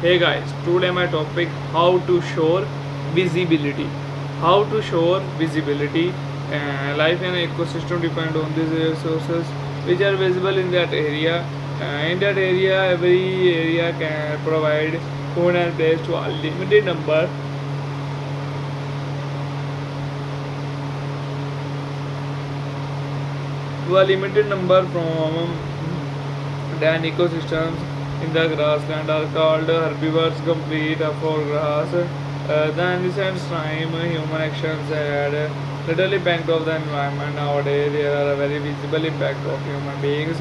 Hey guys, today my topic how to show visibility. How to show visibility. Life and ecosystem depend on these resources which are visible in that area. In that area, every area can provide food and place to a limited number from then ecosystems in the grassland are called herbivores complete for grass. Then recent time human actions had little impact of the environment. Nowadays there are a very visible impact of human beings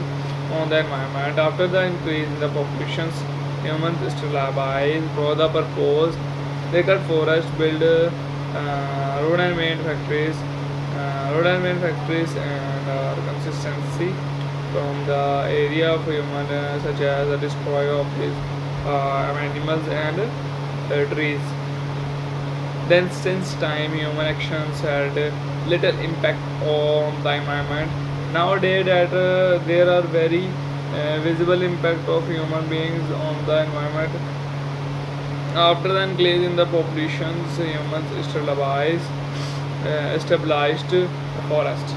on the environment. After the increase in the populations, humans stabilize for the purpose. They cut forests, build road and main factories, and consistency from the area of human such as the destroy of these animals and trees. Then since time human actions had little impact on the environment. Nowadays that there are very visible impact of human beings on the environment. After the increase in the populations, humans established forest.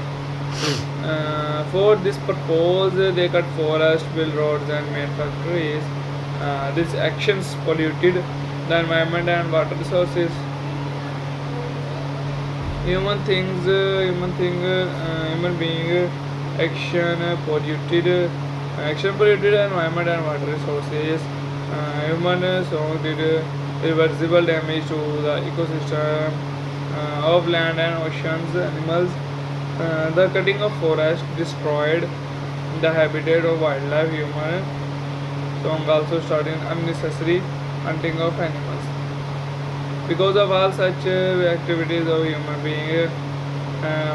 For this purpose, they cut forests, build roads, and made factories. These actions polluted the environment and water resources. Human being action polluted environment and water resources. Human songs did irreversible damage to the ecosystem of land and oceans, animals. The cutting of forest destroyed the habitat of wildlife. Human song also started unnecessary hunting of animals. Because of all such activities of human being,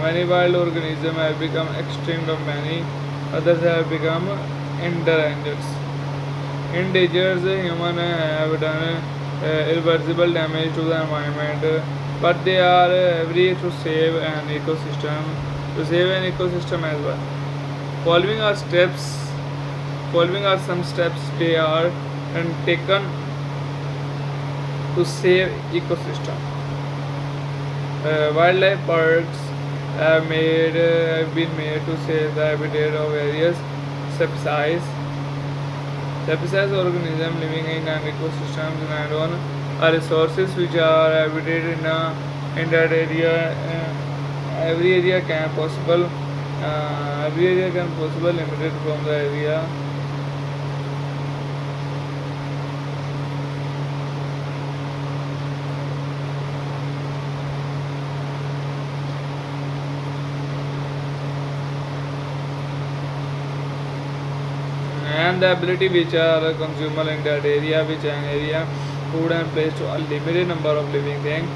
many wild organisms have become extinct, of many others have become endangered. Humans have done irreversible damage to the environment, but they are every to save an ecosystem, as well. Following are steps. Following are some steps they are and taken to save ecosystem. Wildlife parks have been made to save the habitat of various species. Species organisms living in an ecosystem and on resources which are habitat in that area. Every area can possible. Every area can possible limited from the area. And the ability which are consumable in that area, which an area food and place to a limited number of living things.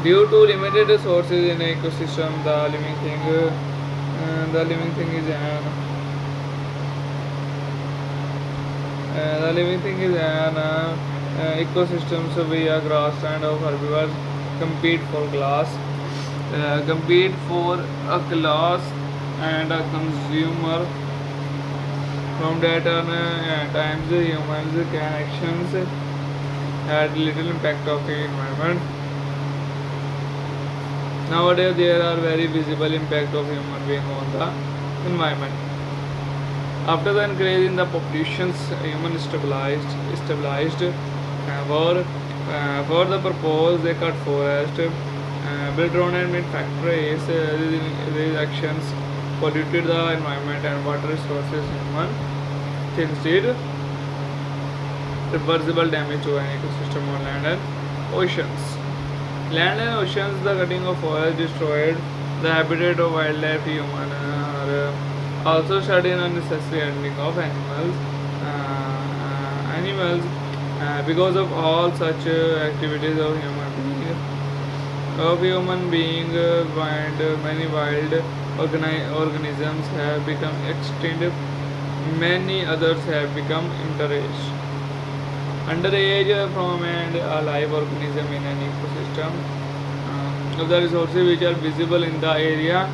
Due to limited resources in ecosystem, the living thing is an ecosystems via grassland of herbivores compete for a class and a consumer. From that on times humans can actions had little impact of the environment. Nowadays there are very visible impact of human being on the environment. After the increase in the populations, humans stabilized for the purpose they cut forest, built road and made factories. These actions polluted the environment and water resources. Human things did reversible damage to an ecosystem on land and oceans. Land and oceans, the cutting of forest destroyed the habitat of wildlife. Human are also started unnecessary hunting of animals. Because of all such activities of human being, many wild organisms have become extinct. Many others have become underage from and a live organism in an ecosystem. Of the resources which are visible in the area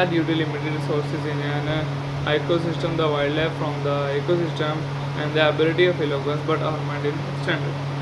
due to limited resources in an ecosystem, the wildlife from the ecosystem, and the ability of eloquence, but are maintained standard.